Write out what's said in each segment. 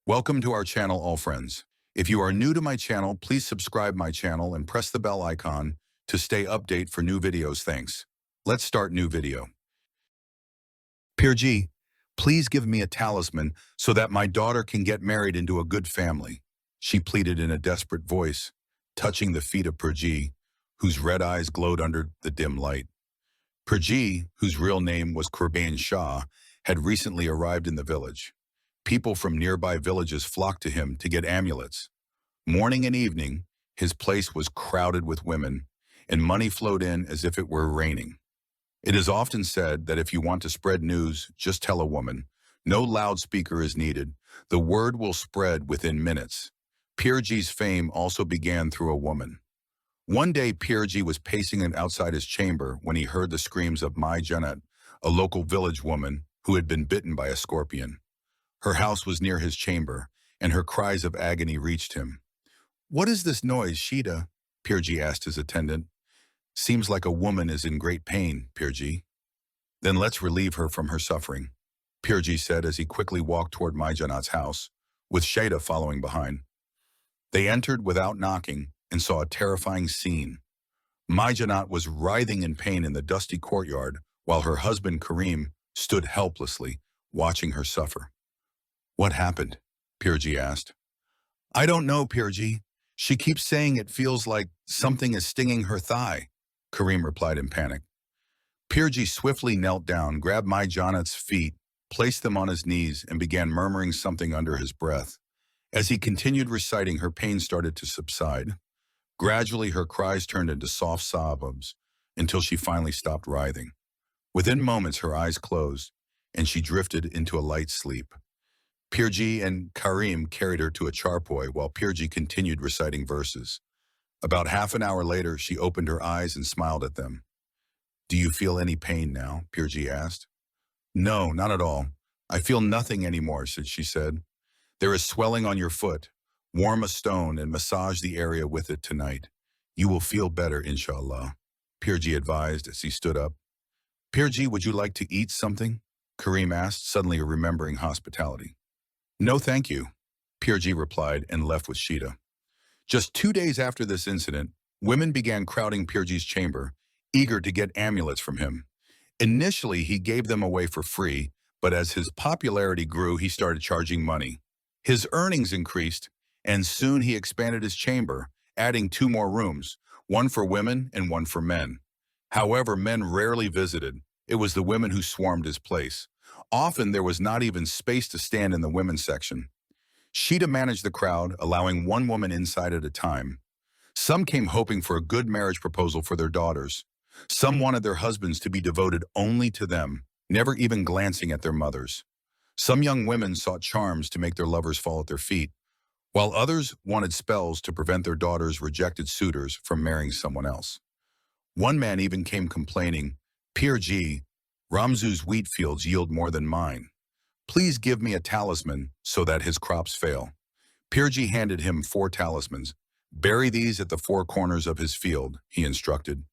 Welcome to our channel, all friends. If you are new to my channel, please subscribe my channel and press the bell icon to stay update for new videos. Thanks. Let's start new video. Pirji, please give me a talisman so that my daughter can get married into a good family. She pleaded in a desperate voice, touching the feet of Pirji, whose red eyes glowed under the dim light. Pirji, whose real name was Qurban Shah, had recently arrived in the village. People from nearby villages flocked to him to get amulets. Morning and evening, his place was crowded with women, and money flowed in as if it were raining. It is often said that if you want to spread news, just tell a woman. No loudspeaker is needed. The word will spread within minutes. Pirji's fame also began through a woman. One day, Pirji was pacing outside his chamber when he heard the screams of Mai Janat, a local village woman who had been bitten by a scorpion. Her house was near his chamber, and her cries of agony reached him. "What is this noise, Shida?" Pirji asked his attendant. "Seems like a woman is in great pain, Pirji." "Then let's relieve her from her suffering," Pirji said as he quickly walked toward Maijanat's house, with Shida following behind. They entered without knocking and saw a terrifying scene. Maijanat was writhing in pain in the dusty courtyard, while her husband Karim stood helplessly, watching her suffer. "What happened?" Pirji asked. "I don't know, Pirji. She keeps saying it feels like something is stinging her thigh," Karim replied in panic. Pirji swiftly knelt down, grabbed Maijanat's feet, placed them on his knees, and began murmuring something under his breath. As he continued reciting, her pain started to subside. Gradually, her cries turned into soft sobs until she finally stopped writhing. Within moments, her eyes closed, and she drifted into a light sleep. Pirji and Karim carried her to a charpoy while Pirji continued reciting verses. About half an hour later, she opened her eyes and smiled at them. "Do you feel any pain now?" Pirji asked. "No, not at all. I feel nothing anymore," she said. "There is swelling on your foot. Warm a stone and massage the area with it tonight. You will feel better, inshallah," Pirji advised as he stood up. "Pirji, would you like to eat something?" Karim asked, suddenly remembering hospitality. "No, thank you," Pirji replied and left with Shida. Just 2 days after this incident, women began crowding Pirji's chamber, eager to get amulets from him. Initially, he gave them away for free, but as his popularity grew, he started charging money. His earnings increased, and soon he expanded his chamber, adding 2 more rooms, one for women and one for men. However, men rarely visited. It was the women who swarmed his place. Often there was not even space to stand in the women's section. Shida managed the crowd, allowing 1 woman inside at a time. Some came hoping for a good marriage proposal for their daughters. Some wanted their husbands to be devoted only to them, never even glancing at their mothers. Some young women sought charms to make their lovers fall at their feet, while others wanted spells to prevent their daughters' rejected suitors from marrying someone else. One man even came complaining, "Pirji, Ramzu's wheat fields yield more than mine. Please give me a talisman so that his crops fail." Pirji handed him 4 talismans. "Bury these at the 4 corners of his field," he instructed.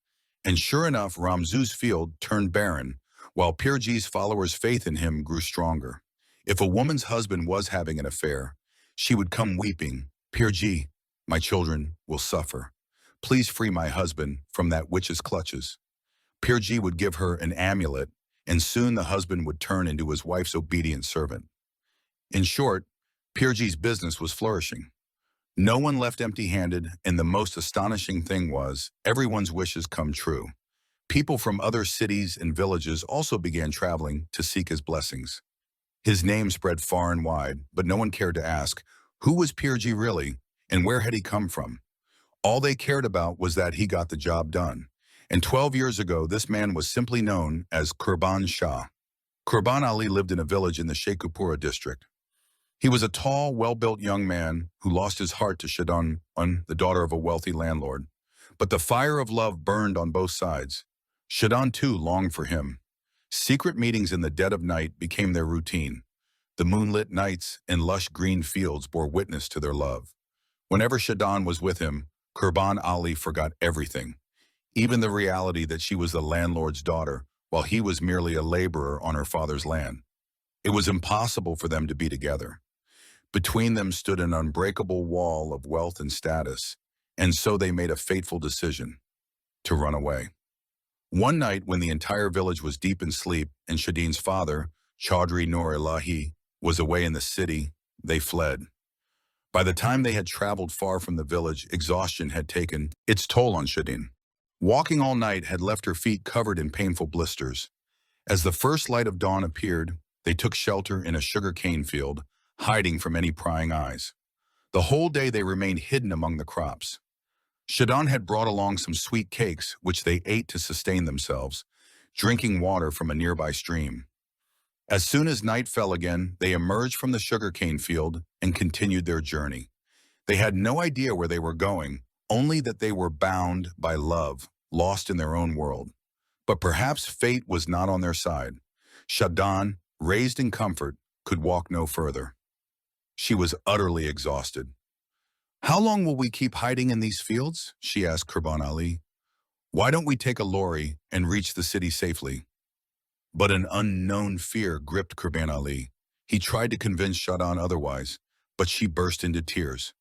And sure enough, Ramzu's field turned barren, while Pirji's followers' faith in him grew stronger. If a woman's husband was having an affair, she would come weeping, "Pirji, my children will suffer. Please free my husband from that witch's clutches." Pirji would give her an amulet, and soon the husband would turn into his wife's obedient servant. In short, Pirji's business was flourishing. No one left empty-handed, and the most astonishing thing was, everyone's wishes come true. People from other cities and villages also began traveling to seek his blessings. His name spread far and wide, but no one cared to ask, who was Pirji really, and where had he come from? All they cared about was that he got the job done. And 12 years ago, this man was simply known as Qurban Shah. Qurban Ali lived in a village in the Sheikhupura district. He was a tall, well-built young man who lost his heart to Shadan, the daughter of a wealthy landlord. But the fire of love burned on both sides. Shadan, too, longed for him. Secret meetings in the dead of night became their routine. The moonlit nights and lush green fields bore witness to their love. Whenever Shadan was with him, Qurban Ali forgot everything, even the reality that she was the landlord's daughter, while he was merely a laborer on her father's land. It was impossible for them to be together. Between them stood an unbreakable wall of wealth and status, and so they made a fateful decision to run away. One night, when the entire village was deep in sleep and Shadin's father, Chaudhry Nur Ilahi, was away in the city, they fled. By the time they had traveled far from the village, exhaustion had taken its toll on Shadin. Walking all night had left her feet covered in painful blisters. As the first light of dawn appeared, they took shelter in a sugar-cane field, hiding from any prying eyes. The whole day they remained hidden among the crops. Shadin had brought along some sweet cakes, which they ate to sustain themselves, drinking water from a nearby stream. As soon as night fell again, they emerged from the sugarcane field and continued their journey. They had no idea where they were going, only that they were bound by love, lost in their own world. But perhaps fate was not on their side. Shadin, raised in comfort, could walk no further. She was utterly exhausted. "How long will we keep hiding in these fields?" she asked Qurban Ali. "Why don't we take a lorry and reach the city safely?" But an unknown fear gripped Qurban Ali. He tried to convince Shadin otherwise, but she burst into tears.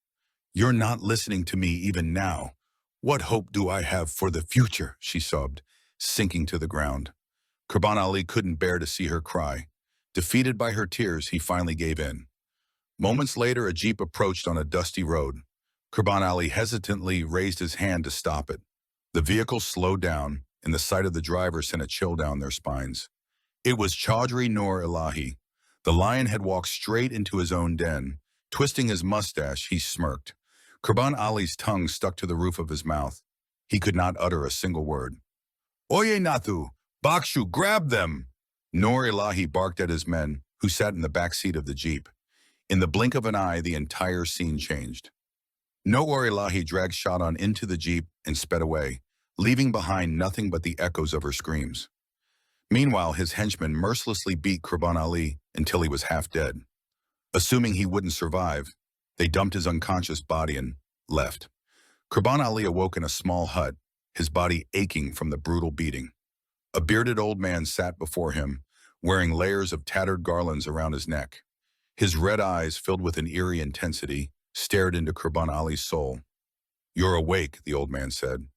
"You're not listening to me even now. What hope do I have for the future?" she sobbed, sinking to the ground. Qurban Ali couldn't bear to see her cry. Defeated by her tears, he finally gave in. Moments later, a jeep approached on a dusty road. Qurban Ali hesitantly raised his hand to stop it. The vehicle slowed down, and the sight of the driver sent a chill down their spines. It was Chaudhry Nur Ilahi. The lion had walked straight into his own den. Twisting his mustache, he smirked. Qurban Ali's tongue stuck to the roof of his mouth. He could not utter a single word. "Oye Nathu, Bakshu, grab them!" Nur Ilahi barked at his men, who sat in the back seat of the jeep. In the blink of an eye, the entire scene changed. Nur Ilahi dragged Shadin into the jeep and sped away, leaving behind nothing but the echoes of her screams. Meanwhile, his henchmen mercilessly beat Qurban Ali until he was half dead. Assuming he wouldn't survive, they dumped his unconscious body and left. Qurban Ali awoke in a small hut, his body aching from the brutal beating. A bearded old man sat before him, wearing layers of tattered garlands around his neck. His red eyes, filled with an eerie intensity, stared into Qurban Ali's soul. "You're awake," the old man said.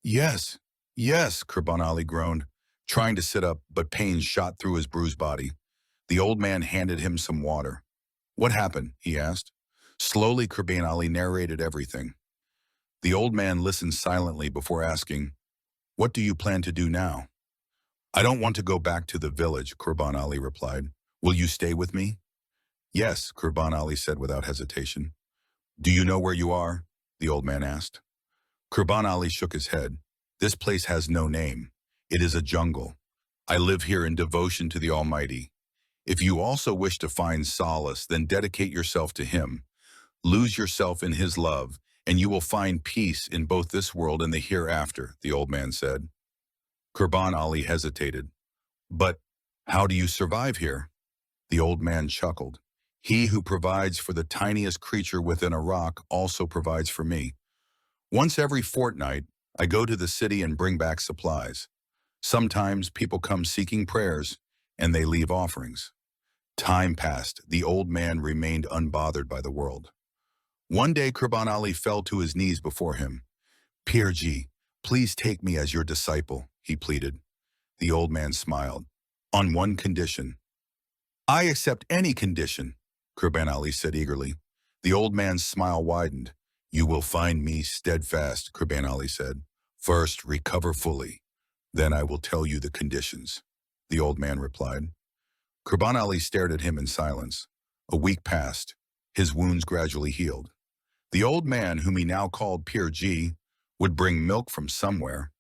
"Yes, yes," Qurban Ali groaned, trying to sit up, but pain shot through his bruised body. The old man handed him some water. "What happened?" he asked. Slowly, Qurban Ali narrated everything. The old man listened silently before asking, "What do you plan to do now?" "I don't want to go back to the village," Qurban Ali replied. "Will you stay with me?" "Yes," Qurban Ali said without hesitation. "Do you know where you are?" the old man asked. Qurban Ali shook his head. "This place has no name. It is a jungle. I live here in devotion to the Almighty. If you also wish to find solace, then dedicate yourself to Him. Lose yourself in His love, and you will find peace in both this world and the hereafter," the old man said. Qurban Ali hesitated. "But how do you survive here?" The old man chuckled. "He who provides for the tiniest creature within a rock also provides for me. Once every fortnight, I go to the city and bring back supplies. Sometimes people come seeking prayers, and they leave offerings." Time passed. The old man remained unbothered by the world. One day, Qurban Ali fell to his knees before him. "Pirji, please take me as your disciple," he pleaded. The old man smiled. "On one condition." "I accept any condition," Qurban Ali said eagerly. The old man's smile widened. "You will find me steadfast," Qurban Ali said. "First, recover fully. Then I will tell you the conditions," the old man replied. Qurban Ali stared at him in silence. A week passed. His wounds gradually healed. The old man, whom he now called Pir Ji, would bring milk from somewhere,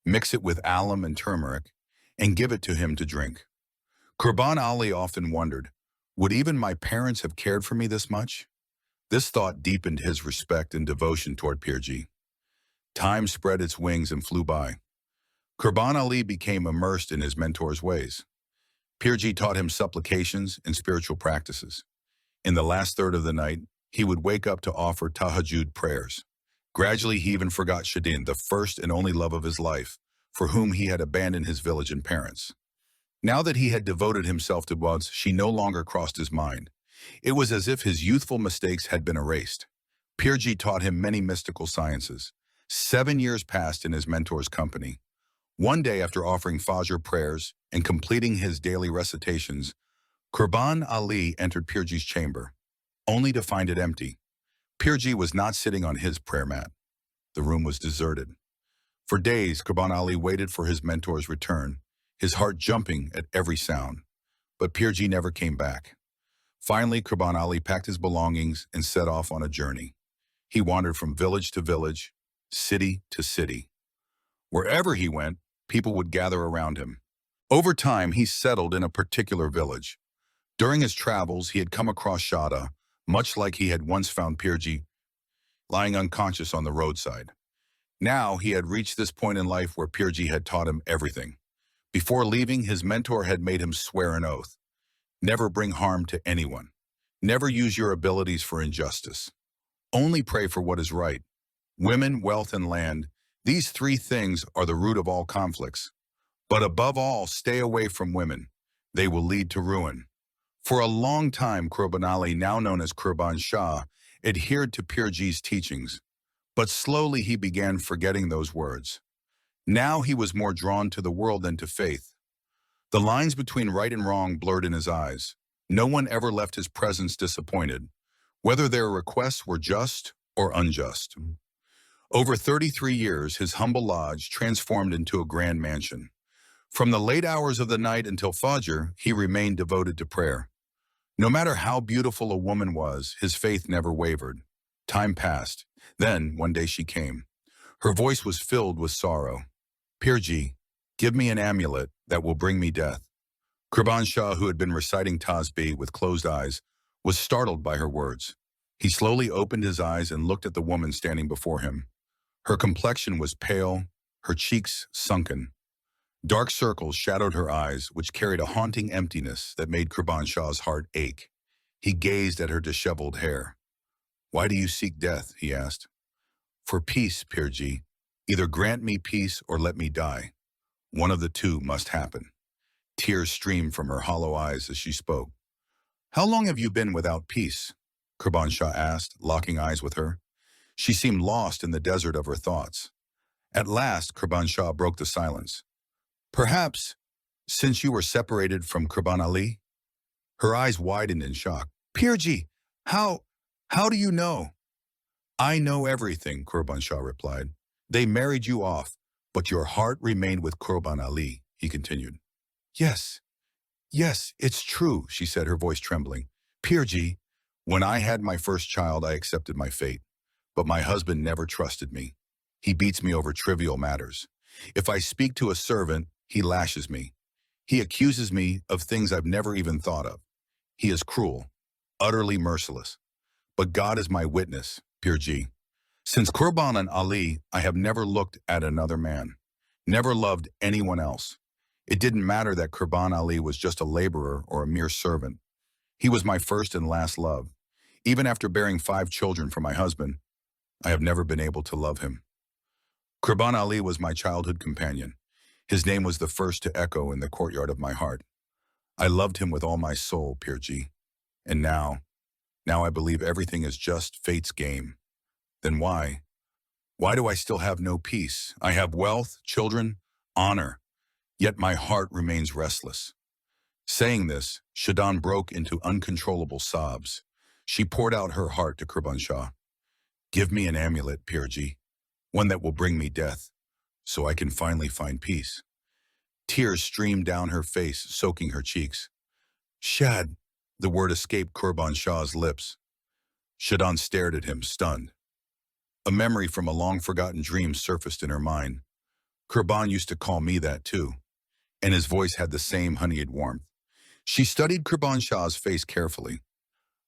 mix it with alum and turmeric, and give it to him to drink. Qurban Ali often wondered, would even my parents have cared for me this much? This thought deepened his respect and devotion toward Pir Ji. Time spread its wings and flew by. Qurban Ali became immersed in his mentor's ways. Pir Ji taught him supplications and spiritual practices. In the last third of the night, he would wake up to offer tahajjud prayers. Gradually, he even forgot Shadin, the first and only love of his life, for whom he had abandoned his village and parents. Now that he had devoted himself to Buds, she no longer crossed his mind. It was as if his youthful mistakes had been erased. Pirji taught him many mystical sciences. 7 years passed in his mentor's company. One day, after offering Fajr prayers and completing his daily recitations, Qurban Ali entered Pirji's chamber, only to find it empty. Pirji was not sitting on his prayer mat. The room was deserted. For days, Qurban Ali waited for his mentor's return, his heart jumping at every sound. But Pirji never came back. Finally, Qurban Ali packed his belongings and set off on a journey. He wandered from village to village, city to city. Wherever he went, people would gather around him. Over time, he settled in a particular village. During his travels, he had come across Shada, much like he had once found Pirji, lying unconscious on the roadside. Now, he had reached this point in life where Pirji had taught him everything. Before leaving, his mentor had made him swear an oath. Never bring harm to anyone. Never use your abilities for injustice. Only pray for what is right. Women, wealth, and land, these three things are the root of all conflicts. But above all, stay away from women. They will lead to ruin. For a long time, Qurban Ali, now known as Qurban Shah, adhered to Pirji's teachings. But slowly he began forgetting those words. Now he was more drawn to the world than to faith. The lines between right and wrong blurred in his eyes. No one ever left his presence disappointed, whether their requests were just or unjust. Over 33 years, his humble lodge transformed into a grand mansion. From the late hours of the night until Fajr, he remained devoted to prayer. No matter how beautiful a woman was, his faith never wavered. Time passed. Then, one day she came. Her voice was filled with sorrow. Pirji, give me an amulet that will bring me death. Qurban Shah, who had been reciting Tasbih with closed eyes, was startled by her words. He slowly opened his eyes and looked at the woman standing before him. Her complexion was pale, her cheeks sunken. Dark circles shadowed her eyes, which carried a haunting emptiness that made Qurban Shah's heart ache. He gazed at her disheveled hair. "Why do you seek death?" he asked. "For peace, Pirji. Either grant me peace or let me die. One of the two must happen." Tears streamed from her hollow eyes as she spoke. "How long have you been without peace?" Qurban Shah asked, locking eyes with her. She seemed lost in the desert of her thoughts. At last, Qurban Shah broke the silence. "Perhaps since you were separated from Qurban Ali?" Her eyes widened in shock. "Pirji, how do you know?" "I know everything," Qurban Shah replied. "They married you off, but your heart remained with Qurban Ali," he continued. Yes, it's true," she said, her voice trembling. "Pirji, when I had my first child, I accepted my fate. But my husband never trusted me. He beats me over trivial matters. If I speak to a servant, he lashes me. He accuses me of things I've never even thought of. He is cruel, utterly merciless. But God is my witness, Pirji. Since Qurban and Ali, I have never looked at another man, never loved anyone else. It didn't matter that Qurban Ali was just a laborer or a mere servant. He was my first and last love. Even after bearing 5 children from my husband, I have never been able to love him. Qurban Ali was my childhood companion. His name was the first to echo in the courtyard of my heart. I loved him with all my soul, Pirji. And now I believe everything is just fate's game. Then why? Why do I still have no peace? I have wealth, children, honor, yet my heart remains restless. Saying this, Shadan broke into uncontrollable sobs. She poured out her heart to Qurban Shah. "Give me an amulet, Pirji, one that will bring me death, so I can finally find peace." Tears streamed down her face, soaking her cheeks. "Shad," the word escaped Qurban Shah's lips. Shadan stared at him, stunned. A memory from a long-forgotten dream surfaced in her mind. Qurban used to call me that too, and his voice had the same honeyed warmth. She studied Qurban Shah's face carefully.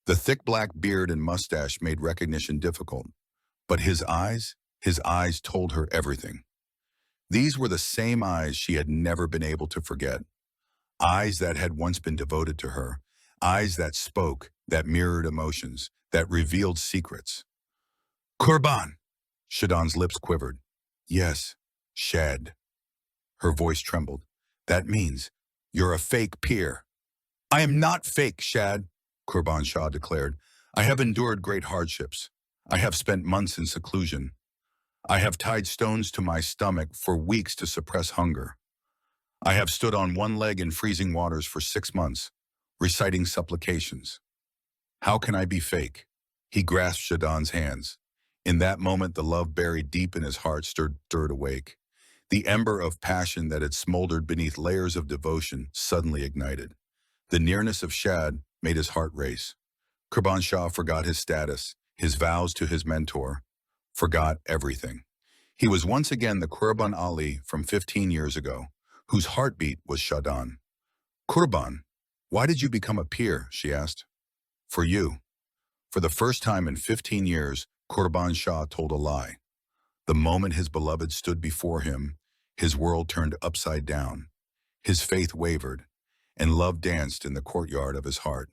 The thick black beard and mustache made recognition difficult, but his eyes told her everything. These were the same eyes she had never been able to forget. Eyes that had once been devoted to her. Eyes that spoke, that mirrored emotions, that revealed secrets. "Qurban!" Shadan's lips quivered. "Yes, Shad." Her voice trembled. "That means you're a fake peer." "I am not fake, Shad," Qurban Shah declared. I have endured great hardships. I have spent months in seclusion. I have tied stones to my stomach for weeks to suppress hunger. I have stood on one leg in freezing waters for 6 months, reciting supplications. How can I be fake? He grasped Shadon's hands. In that moment, the love buried deep in his heart stirred awake. The ember of passion that had smoldered beneath layers of devotion suddenly ignited. The nearness of Shad made his heart race. Qurban Shah forgot his status, his vows to his mentor, forgot everything. He was once again the Qurban Ali from 15 years ago, whose heartbeat was Shadon. Qurban, why did you become a peer? She asked. For you. For the first time in 15 years, Qurban Shah told a lie. The moment his beloved stood before him, his world turned upside down. His faith wavered, and love danced in the courtyard of his heart.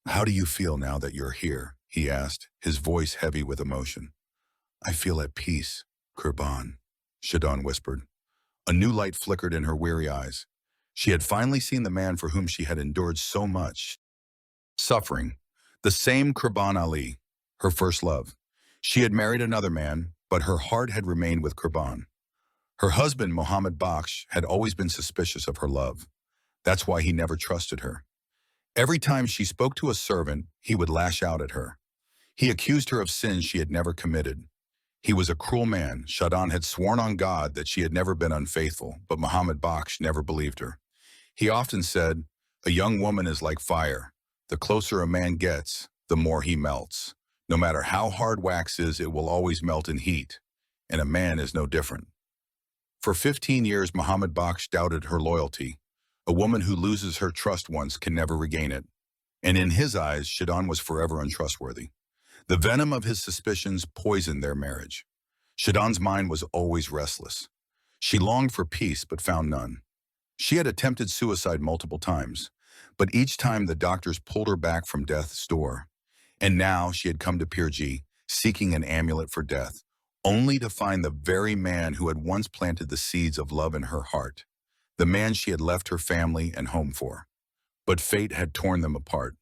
How do you feel now that you're here? He asked, his voice heavy with emotion. I feel at peace, Qurban, Shadon whispered. A new light flickered in her weary eyes. She had finally seen the man for whom she had endured so much suffering. The same Qurban Ali, her first love. She had married another man, but her heart had remained with Qurban. Her husband, Mohammed Bakhsh, had always been suspicious of her love. That's why he never trusted her. Every time she spoke to a servant, he would lash out at her. He accused her of sins she had never committed. He was a cruel man. Shadon had sworn on God that she had never been unfaithful, but Mohammed Bakhsh never believed her. He often said, a young woman is like fire. The closer a man gets, the more he melts. No matter how hard wax is, it will always melt in heat. And a man is no different. For 15 years, Mohammed Bakhsh doubted her loyalty. A woman who loses her trust once can never regain it. And in his eyes, Shadon was forever untrustworthy. The venom of his suspicions poisoned their marriage. Shadon's mind was always restless. She longed for peace but found none. She had attempted suicide multiple times, but each time the doctors pulled her back from death's door. And now she had come to Pirji, seeking an amulet for death, only to find the very man who had once planted the seeds of love in her heart, the man she had left her family and home for. But fate had torn them apart.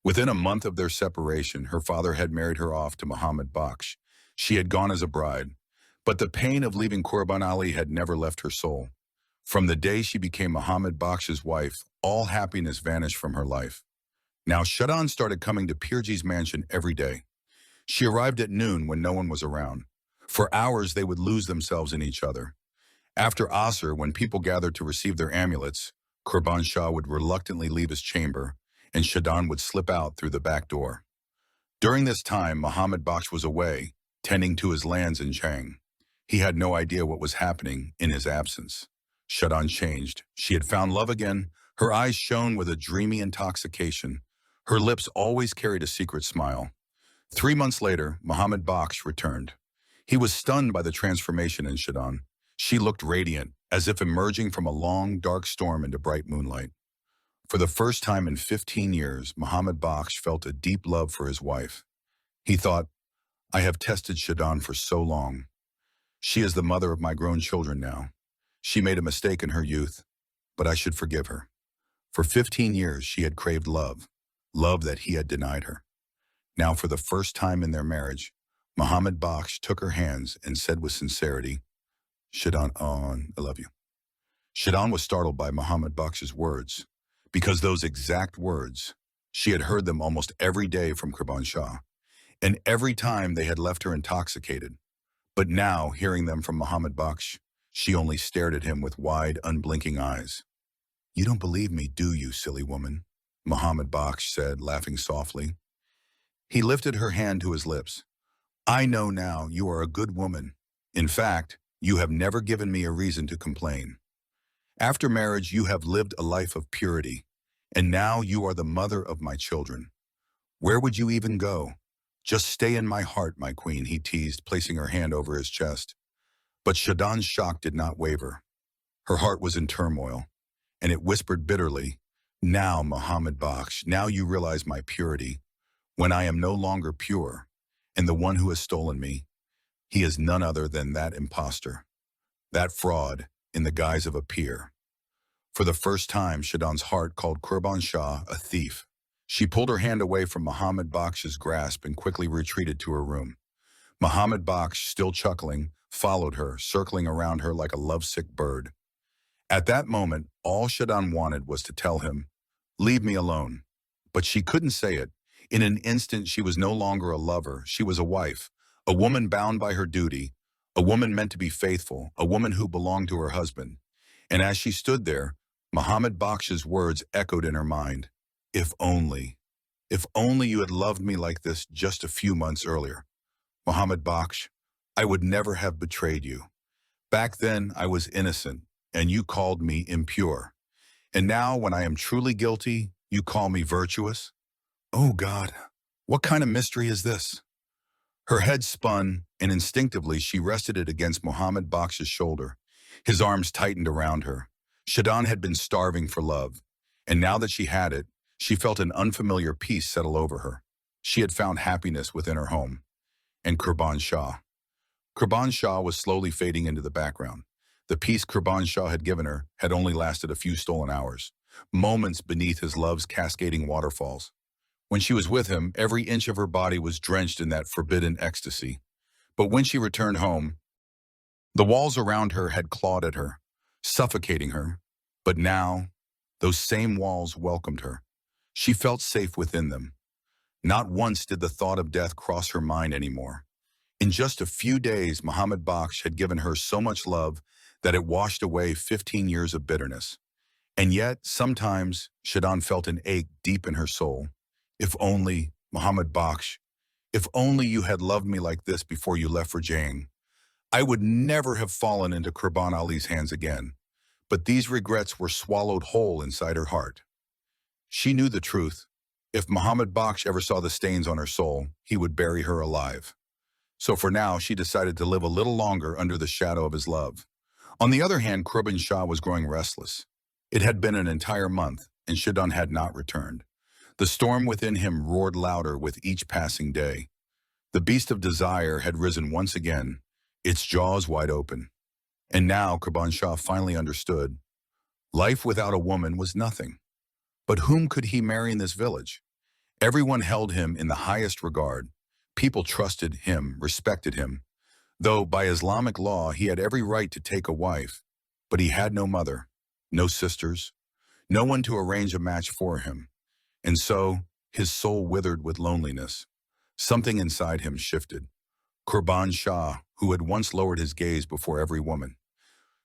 Within a month of their separation, her father had married her off to Mohammed Bakhsh. She had gone as a bride, but the pain of leaving Qurban Ali had never left her soul. From the day she became Mohammed Bakhsh's wife, all happiness vanished from her life. Now Shadon started coming to Pirji's mansion every day. She arrived at noon when no one was around. For hours they would lose themselves in each other. After Asr, when people gathered to receive their amulets, Qurban Shah would reluctantly leave his chamber, and Shadon would slip out through the back door. During this time, Mohammed Bakhsh was away, tending to his lands in Chang. He had no idea what was happening in his absence. Shadon changed. She had found love again. Her eyes shone with a dreamy intoxication. Her lips always carried a secret smile. 3 months later, Mohammed Bakhsh returned. He was stunned by the transformation in Shadon. She looked radiant, as if emerging from a long, dark storm into bright moonlight. For the first time in 15 years, Mohammed Bakhsh felt a deep love for his wife. He thought, I have tested Shadon for so long. She is the mother of my grown children now. She made a mistake in her youth, but I should forgive her. For 15 years, she had craved love, love that he had denied her. Now, for the first time in their marriage, Mohammed Bakhsh took her hands and said with sincerity, Shadon, I love you. Shadon was startled by Mohammed Bakhsh's words, because those exact words, she had heard them almost every day from Qurban Shah, and every time they had left her intoxicated. But now, hearing them from Mohammed Bakhsh, she only stared at him with wide, unblinking eyes. You don't believe me, do you, silly woman? Mohammed Bakhsh said, laughing softly. He lifted her hand to his lips. I know now you are a good woman. In fact, you have never given me a reason to complain. After marriage, you have lived a life of purity, and now you are the mother of my children. Where would you even go? Just stay in my heart, my queen, he teased, placing her hand over his chest. But Shadon's shock did not waver. Her heart was in turmoil, and it whispered bitterly, now, Mohammed Bakhsh, now you realize my purity, when I am no longer pure, and the one who has stolen me, he is none other than that impostor, that fraud in the guise of a peer. For the first time, Shadon's heart called Qurban Shah a thief. She pulled her hand away from Mohammed Baksh's grasp and quickly retreated to her room. Mohammed Baksh, still chuckling, followed her, circling around her like a lovesick bird. At that moment, all Shadon wanted was to tell him, "Leave me alone." But she couldn't say it. In an instant, she was no longer a lover. She was a wife, a woman bound by her duty, a woman meant to be faithful, a woman who belonged to her husband. And as she stood there, Mohammed Baksh's words echoed in her mind. If only you had loved me like this just a few months earlier. Mohammed Baksh, I would never have betrayed you. Back then, I was innocent, and you called me impure. And now, when I am truly guilty, you call me virtuous? Oh God, what kind of mystery is this? Her head spun, and instinctively she rested it against Mohammed Baksh's shoulder. His arms tightened around her. Shadon had been starving for love, and now that she had it, she felt an unfamiliar peace settle over her. She had found happiness within her home. And Kurban Shah. Kurban Shah was slowly fading into the background. The peace Kurban Shah had given her had only lasted a few stolen hours, moments beneath his love's cascading waterfalls. When she was with him, every inch of her body was drenched in that forbidden ecstasy. But when she returned home, the walls around her had clawed at her, suffocating her. But now, those same walls welcomed her. She felt safe within them. Not once did the thought of death cross her mind anymore. In just a few days, Mohammed Baksh had given her so much love that it washed away 15 years of bitterness. And yet, sometimes, Shadon felt an ache deep in her soul. If only, Mohammed Baksh, if only you had loved me like this before you left for Jang, I would never have fallen into Kurban Ali's hands again. But these regrets were swallowed whole inside her heart. She knew the truth. If Mohammed Baksh ever saw the stains on her soul, he would bury her alive. So for now, she decided to live a little longer under the shadow of his love. On the other hand, Kurban Shah was growing restless. It had been an entire month, and Shadon had not returned. The storm within him roared louder with each passing day. The beast of desire had risen once again, its jaws wide open. And now Kurban Shah finally understood. Life without a woman was nothing. But whom could he marry in this village? Everyone held him in the highest regard. People trusted him, respected him. Though by Islamic law he had every right to take a wife, but he had no mother, no sisters, no one to arrange a match for him. And so his soul withered with loneliness. Something inside him shifted. Kurban Shah, who had once lowered his gaze before every woman,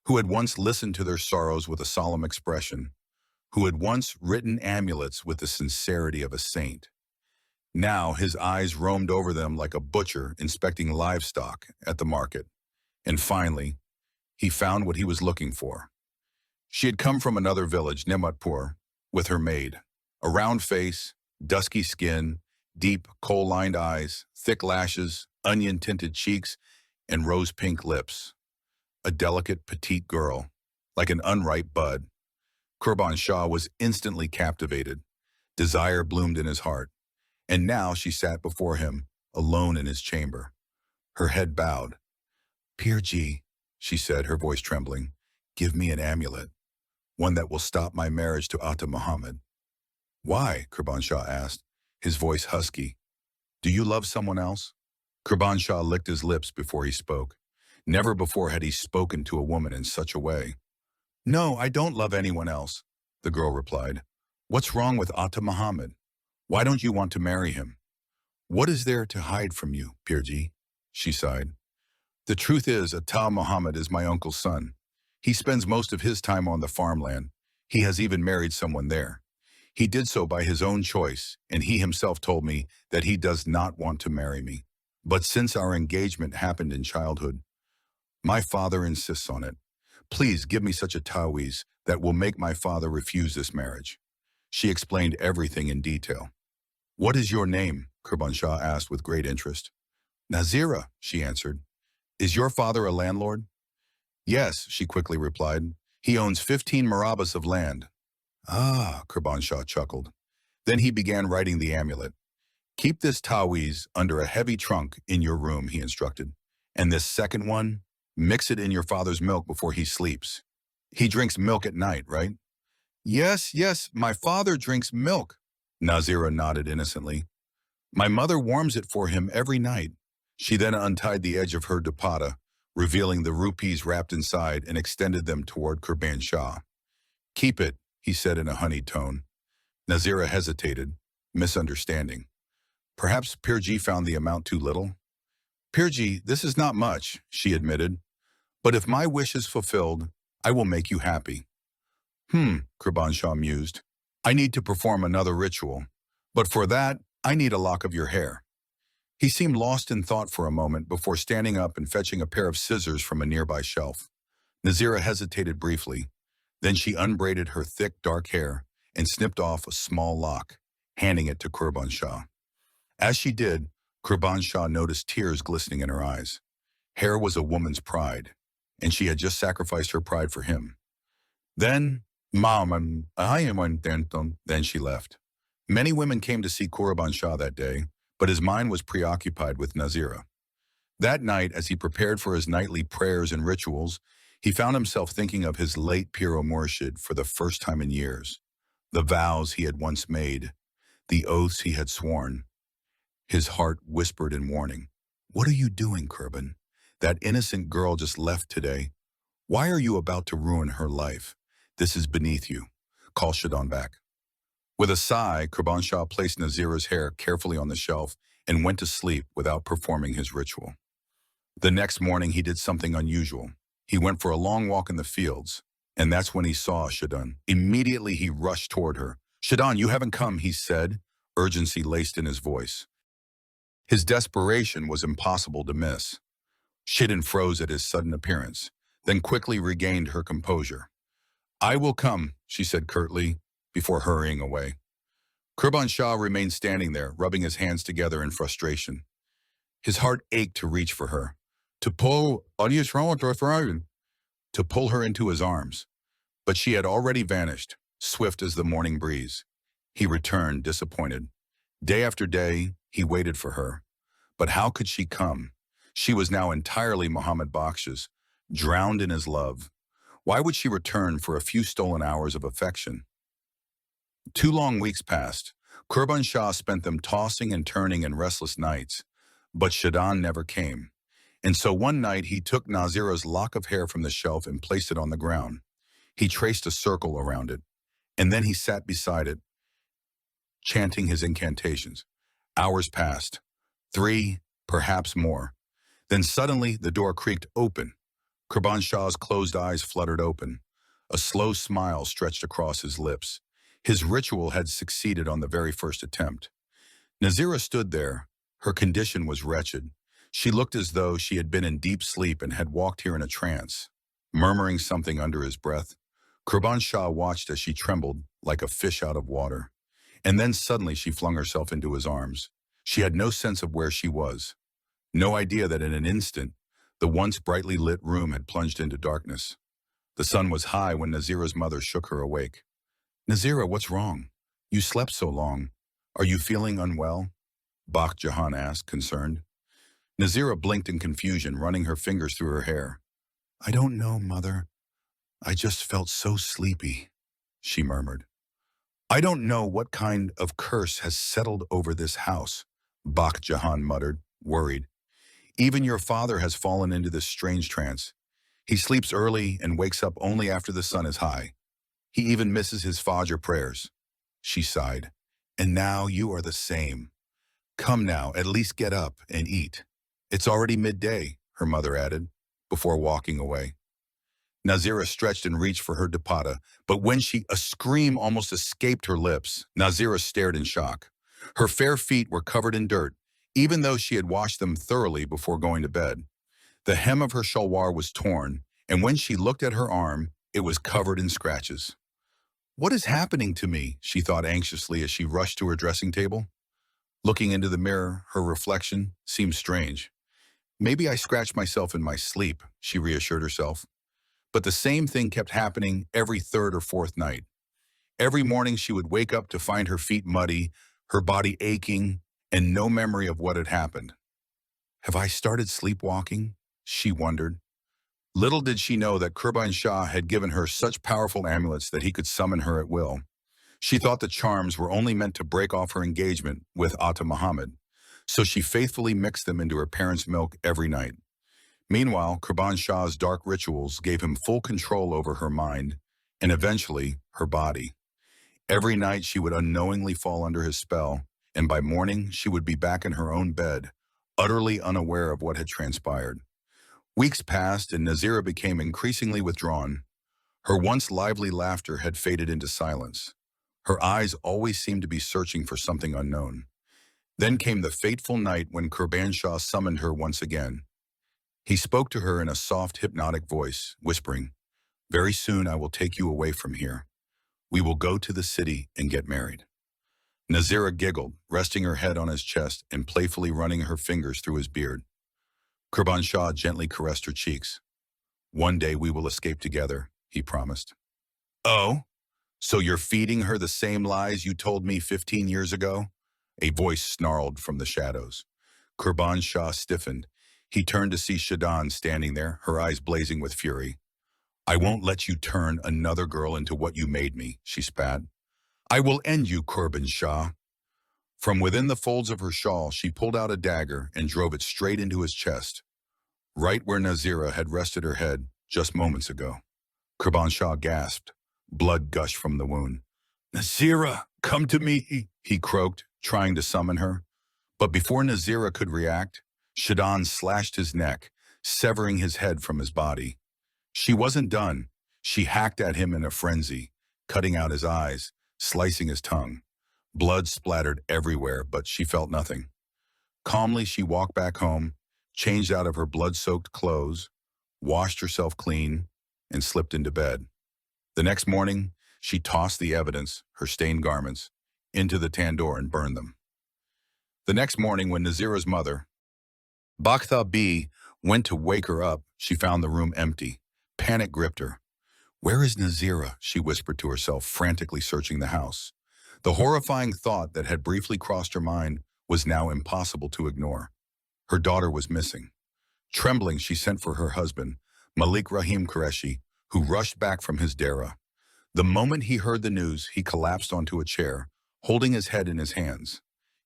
who had once listened to their sorrows with a solemn expression, who had once written amulets with the sincerity of a saint. Now his eyes roamed over them like a butcher inspecting livestock at the market. And finally, he found what he was looking for. She had come from another village, Nematpur, with her maid. A round face, dusky skin, deep, coal-lined eyes, thick lashes, onion-tinted cheeks, and rose-pink lips. A delicate, petite girl, like an unripe bud. Kurban Shah was instantly captivated. Desire bloomed in his heart. And now she sat before him, alone in his chamber. Her head bowed. "Pirji," she said, her voice trembling, "give me an amulet, one that will stop my marriage to Atta Muhammad." "Why?" Kurban Shah asked, his voice husky. "Do you love someone else?" Kurban Shah licked his lips before he spoke. Never before had he spoken to a woman in such a way. "No, I don't love anyone else," the girl replied. "What's wrong with Atta Muhammad? Why don't you want to marry him?" "What is there to hide from you, Pirji?" she sighed. "The truth is, Atta Muhammad is my uncle's son. He spends most of his time on the farmland. He has even married someone there. He did so by his own choice, and he himself told me that he does not want to marry me. But since our engagement happened in childhood, my father insists on it. Please give me such a taweez that will make my father refuse this marriage." She explained everything in detail. "What is your name?" Kurban Shah asked with great interest. "Nazira," she answered. "Is your father a landlord?" "Yes," she quickly replied. "He owns 15 marabas of land." "Ah," Kurban Shah chuckled. Then he began writing the amulet. "Keep this taweez under a heavy trunk in your room," he instructed. "And this second one, mix it in your father's milk before he sleeps. He drinks milk at night, right?" Yes, my father drinks milk," Nazira nodded innocently. My mother warms it for him every night. She then untied the edge of her dupatta, revealing the rupees wrapped inside, and extended them toward Kurban Shah. Keep it, he said in a honeyed tone. Nazira hesitated, misunderstanding. Perhaps Pirji found the amount too little? Pirji, this is not much, she admitted. But if my wish is fulfilled, I will make you happy. Kurban Shah mused. I need to perform another ritual. But for that, I need a lock of your hair. He seemed lost in thought for a moment before standing up and fetching a pair of scissors from a nearby shelf. Nazira hesitated briefly. Then she unbraided her thick, dark hair and snipped off a small lock, handing it to Kurban Shah. As she did, Kurban Shah noticed tears glistening in her eyes. Hair was a woman's pride, and she had just sacrificed her pride for him. Then, then she left. Many women came to see Kurban Shah that day, but his mind was preoccupied with Nazira. That night, as he prepared for his nightly prayers and rituals, he found himself thinking of his late Piro Murshid for the first time in years. The vows he had once made, the oaths he had sworn. His heart whispered in warning. What are you doing, Kurban? That innocent girl just left today. Why are you about to ruin her life? This is beneath you. Call Shadon back. With a sigh, Kurban Shah placed Nazira's hair carefully on the shelf and went to sleep without performing his ritual. The next morning, he did something unusual. He went for a long walk in the fields, and that's when he saw Shadon. Immediately, he rushed toward her. Shadon, you haven't come, he said, urgency laced in his voice. His desperation was impossible to miss. Shadon froze at his sudden appearance, then quickly regained her composure. I will come, she said curtly, before hurrying away. Kurban Shah remained standing there, rubbing his hands together in frustration. His heart ached to reach for her, to pull her into his arms. But she had already vanished, swift as the morning breeze. He returned, disappointed. Day after day, he waited for her. But how could she come? She was now entirely Muhammad Bakhsh's, drowned in his love. Why would she return for a few stolen hours of affection? 2 long weeks passed. Kurban Shah spent them tossing and turning in restless nights. But Shadon never came. And so one night he took Nazira's lock of hair from the shelf and placed it on the ground. He traced a circle around it, and then he sat beside it, chanting his incantations. Hours passed. 3, perhaps more. Then suddenly the door creaked open. Kurban Shah's closed eyes fluttered open. A slow smile stretched across his lips. His ritual had succeeded on the very first attempt. Nazira stood there. Her condition was wretched. She looked as though she had been in deep sleep and had walked here in a trance. Murmuring something under his breath, Kurban Shah watched as she trembled like a fish out of water. And then suddenly she flung herself into his arms. She had no sense of where she was. No idea that in an instant, the once brightly lit room had plunged into darkness. The sun was high when Nazira's mother shook her awake. Nazira, what's wrong? You slept so long. Are you feeling unwell? Bakht Jahan asked, concerned. Nazira blinked in confusion, running her fingers through her hair. I don't know, Mother. I just felt so sleepy, she murmured. I don't know what kind of curse has settled over this house, Bakht Jahan muttered, worried. Even your father has fallen into this strange trance. He sleeps early and wakes up only after the sun is high. He even misses his Fajr prayers. She sighed. And now you are the same. Come now, at least get up and eat. It's already midday, her mother added, before walking away. Nazira stretched and reached for her dupatta, but when a scream almost escaped her lips, Nazira stared in shock. Her fair feet were covered in dirt, even though she had washed them thoroughly before going to bed. The hem of her shalwar was torn, and when she looked at her arm, it was covered in scratches. What is happening to me? She thought anxiously as she rushed to her dressing table. Looking into the mirror, her reflection seemed strange. Maybe I scratched myself in my sleep, she reassured herself. But the same thing kept happening every 3rd or 4th night. Every morning she would wake up to find her feet muddy, her body aching, and no memory of what had happened. Have I started sleepwalking? She wondered. Little did she know that Kurban Shah had given her such powerful amulets that he could summon her at will. She thought the charms were only meant to break off her engagement with Atta Muhammad, so she faithfully mixed them into her parents' milk every night. Meanwhile, Kurban Shah's dark rituals gave him full control over her mind and eventually her body. Every night she would unknowingly fall under his spell, and by morning she would be back in her own bed, utterly unaware of what had transpired. Weeks passed and Nazira became increasingly withdrawn. Her once lively laughter had faded into silence. Her eyes always seemed to be searching for something unknown. Then came the fateful night when Kurban Shah summoned her once again. He spoke to her in a soft, hypnotic voice, whispering, "Very soon I will take you away from here. We will go to the city and get married." Nazira giggled, resting her head on his chest and playfully running her fingers through his beard. Kurban Shah gently caressed her cheeks. "One day we will escape together," he promised. "Oh, so you're feeding her the same lies you told me 15 years ago?" A voice snarled from the shadows. Kurban Shah stiffened. He turned to see Shadan standing there, her eyes blazing with fury. "I won't let you turn another girl into what you made me," she spat. "I will end you, Kurban Shah." From within the folds of her shawl, she pulled out a dagger and drove it straight into his chest, right where Nazira had rested her head just moments ago. Kurban Shah gasped. Blood gushed from the wound. "Nazira, come to me," he croaked, trying to summon her. But before Nazira could react, Shadan slashed his neck, severing his head from his body. She wasn't done. She hacked at him in a frenzy, cutting out his eyes, slicing his tongue. Blood splattered everywhere, but she felt nothing. Calmly, she walked back home, changed out of her blood-soaked clothes, washed herself clean, and slipped into bed. The next morning, she tossed the evidence, her stained garments, into the tandoor and burned them. The next morning, when Nazira's mother, Bakhtha B, went to wake her up, she found the room empty. Panic gripped her. "Where is Nazira?" she whispered to herself, frantically searching the house. The horrifying thought that had briefly crossed her mind was now impossible to ignore. Her daughter was missing. Trembling, she sent for her husband, Malik Rahim Qureshi, who rushed back from his dera. The moment he heard the news, he collapsed onto a chair, holding his head in his hands.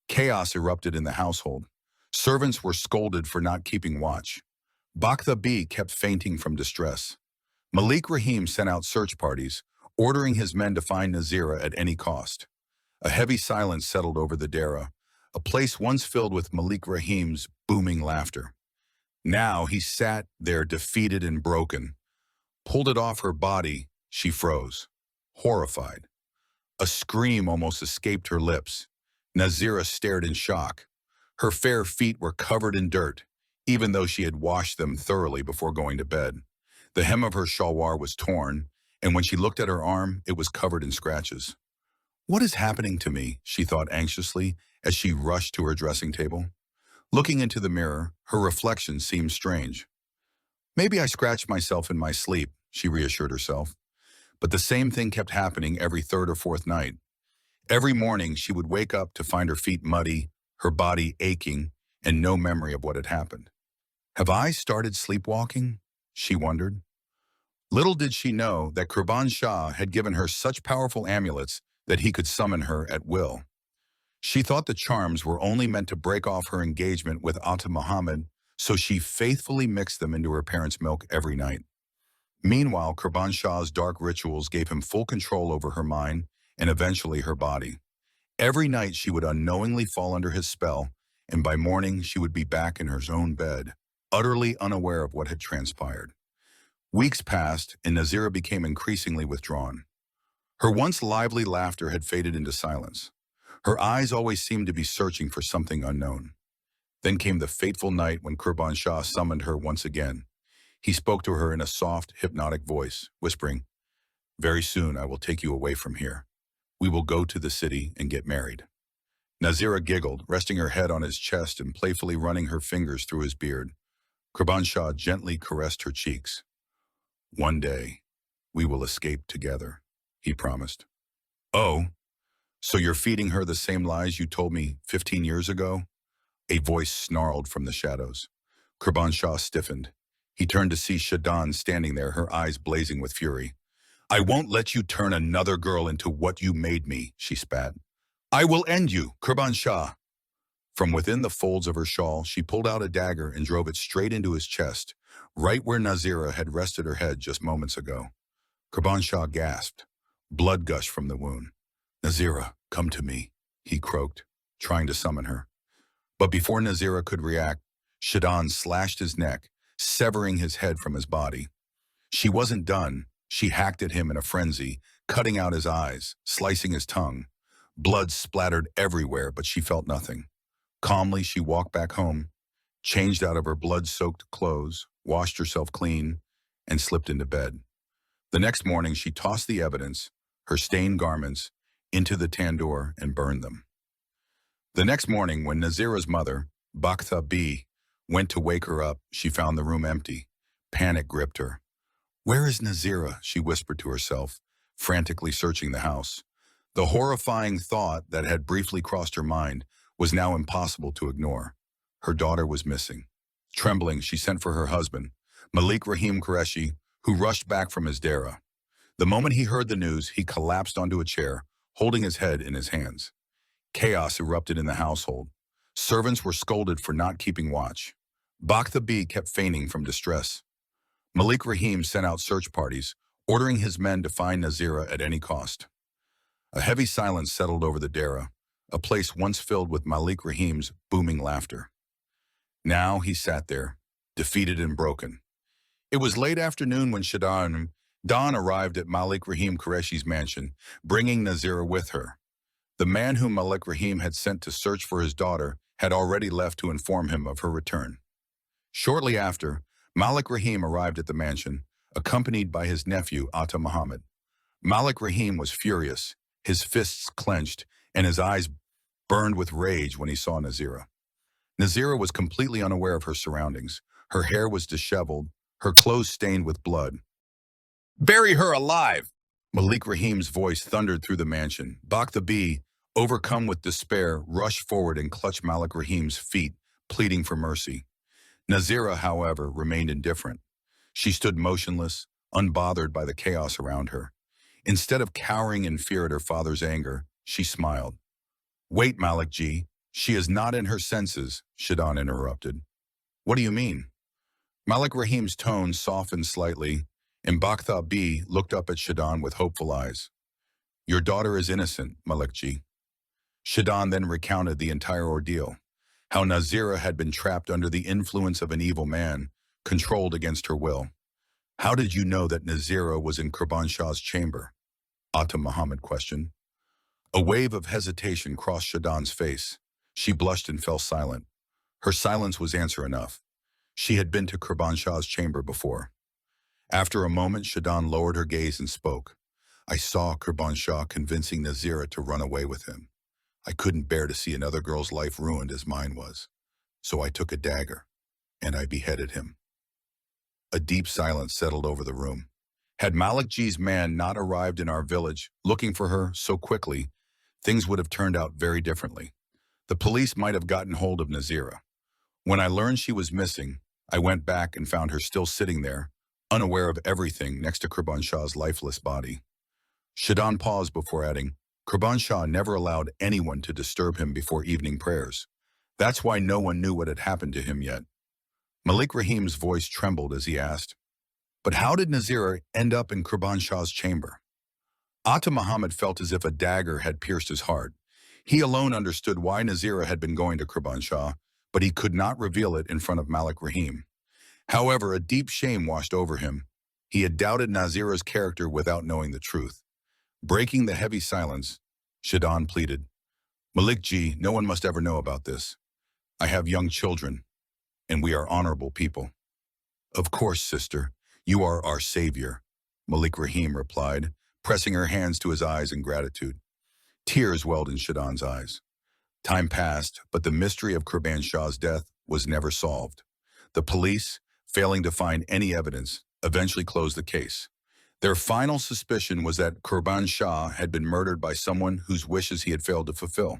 Chaos erupted in the household. Servants were scolded for not keeping watch. Bakhtha B kept fainting from distress. Malik Rahim sent out search parties, ordering his men to find Nazira at any cost. A heavy silence settled over the dera, a place once filled with Malik Rahim's booming laughter. Now he sat there defeated and broken. Pulled it off her body, she froze, horrified. A scream almost escaped her lips. Nazira stared in shock. Her fair feet were covered in dirt, even though she had washed them thoroughly before going to bed. The hem of her shalwar was torn, and when she looked at her arm, it was covered in scratches. "What is happening to me?" she thought anxiously as she rushed to her dressing table. Looking into the mirror, her reflection seemed strange. "Maybe I scratched myself in my sleep," she reassured herself. But the same thing kept happening every third or fourth night. Every morning, she would wake up to find her feet muddy, her body aching, and no memory of what had happened. "Have I started sleepwalking?" she wondered. Little did she know that Kurban Shah had given her such powerful amulets that he could summon her at will. She thought the charms were only meant to break off her engagement with Atta Muhammad, so she faithfully mixed them into her parents' milk every night. Meanwhile, Kurban Shah's dark rituals gave him full control over her mind and eventually her body. Every night she would unknowingly fall under his spell, and by morning she would be back in her own bed, utterly unaware of what had transpired. Weeks passed, and Nazira became increasingly withdrawn. Her once lively laughter had faded into silence. Her eyes always seemed to be searching for something unknown. Then came the fateful night when Kurban Shah summoned her once again. He spoke to her in a soft, hypnotic voice, whispering, "Very soon I will take you away from here. We will go to the city and get married." Nazira giggled, resting her head on his chest and playfully running her fingers through his beard. Kurban Shah gently caressed her cheeks. "One day, we will escape together," he promised. "Oh, so you're feeding her the same lies you told me 15 years ago?" A voice snarled from the shadows. Kurban Shah stiffened. He turned to see Shadan standing there, her eyes blazing with fury. I won't let you turn another girl into what you made me, she spat. I will end you, Kurban Shah. From within the folds of her shawl, she pulled out a dagger and drove it straight into his chest, right where Nazira had rested her head just moments ago. Kurban Shah gasped. Blood gushed from the wound. Nazira, come to me, he croaked, trying to summon her. But before Nazira could react, Shaddan slashed his neck, severing his head from his body. She wasn't done. She hacked at him in a frenzy, cutting out his eyes, slicing his tongue. Blood splattered everywhere, but she felt nothing. Calmly, she walked back home, changed out of her blood-soaked clothes, washed herself clean, and slipped into bed. The next morning, she tossed the evidence, her stained garments, into the tandoor and burned them. The next morning, when Nazira's mother, Baktha B, went to wake her up, she found the room empty. Panic gripped her. Where is Nazira? She whispered to herself, frantically searching the house. The horrifying thought that had briefly crossed her mind was now impossible to ignore. Her daughter was missing. Trembling, she sent for her husband, Malik Rahim Qureshi, who rushed back from his dera. The moment he heard the news, he collapsed onto a chair, holding his head in his hands. Chaos erupted in the household. Servants were scolded for not keeping watch. Baktha B kept feigning from distress. Malik Rahim sent out search parties, ordering his men to find Nazira at any cost. A heavy silence settled over the dera, a place once filled with Malik Rahim's booming laughter. Now he sat there, defeated and broken. It was late afternoon when Shaddan arrived at Malik Rahim Qureshi's mansion, bringing Nazira with her. The man whom Malik Rahim had sent to search for his daughter had already left to inform him of her return. Shortly after, Malik Rahim arrived at the mansion, accompanied by his nephew, Atta Muhammad. Malik Rahim was furious, his fists clenched, and his eyes burned with rage when he saw Nazira. Nazira was completely unaware of her surroundings. Her hair was disheveled, her clothes stained with blood. Bury her alive! Malik Rahim's voice thundered through the mansion. Baktha B, overcome with despair, rushed forward and clutched Malik Rahim's feet, pleading for mercy. Nazira, however, remained indifferent. She stood motionless, unbothered by the chaos around her. Instead of cowering in fear at her father's anger, she smiled. Wait, Malik G. She is not in her senses, Shaddan interrupted. What do you mean? Malik Rahim's tone softened slightly, and Baktha B looked up at Shaddan with hopeful eyes. Your daughter is innocent, Malik G. Shaddan then recounted the entire ordeal, how Nazira had been trapped under the influence of an evil man, controlled against her will. How did you know that Nazira was in Kurban Shah's chamber? Atta Muhammad questioned. A wave of hesitation crossed Shaddan's face. She blushed and fell silent. Her silence was answer enough. She had been to Kurban Shah's chamber before. After a moment, Shaddan lowered her gaze and spoke. I saw Kurban Shah convincing Nazira to run away with him. I couldn't bear to see another girl's life ruined as mine was. So I took a dagger, and I beheaded him. A deep silence settled over the room. Had Malik G's man not arrived in our village, looking for her so quickly, things would have turned out very differently. The police might have gotten hold of Nazira. When I learned she was missing, I went back and found her still sitting there, unaware of everything next to Kurban Shah's lifeless body. Shaddan paused before adding, Kurban Shah never allowed anyone to disturb him before evening prayers. That's why no one knew what had happened to him yet. Malik Rahim's voice trembled as he asked, but how did Nazira end up in Kurban Shah's chamber? Atta Muhammad felt as if a dagger had pierced his heart. He alone understood why Nazira had been going to Kurban Shah, but he could not reveal it in front of Malik Rahim. However, a deep shame washed over him. He had doubted Nazira's character without knowing the truth. Breaking the heavy silence, Shaddan pleaded, Malik G, no one must ever know about this. I have young children, and we are honorable people. Of course, sister, you are our savior, Malik Rahim replied, pressing her hands to his eyes in gratitude. Tears welled in Shaddan's eyes. Time passed, but the mystery of Kurban Shah's death was never solved. The police, failing to find any evidence, eventually closed the case. Their final suspicion was that Kurban Shah had been murdered by someone whose wishes he had failed to fulfill.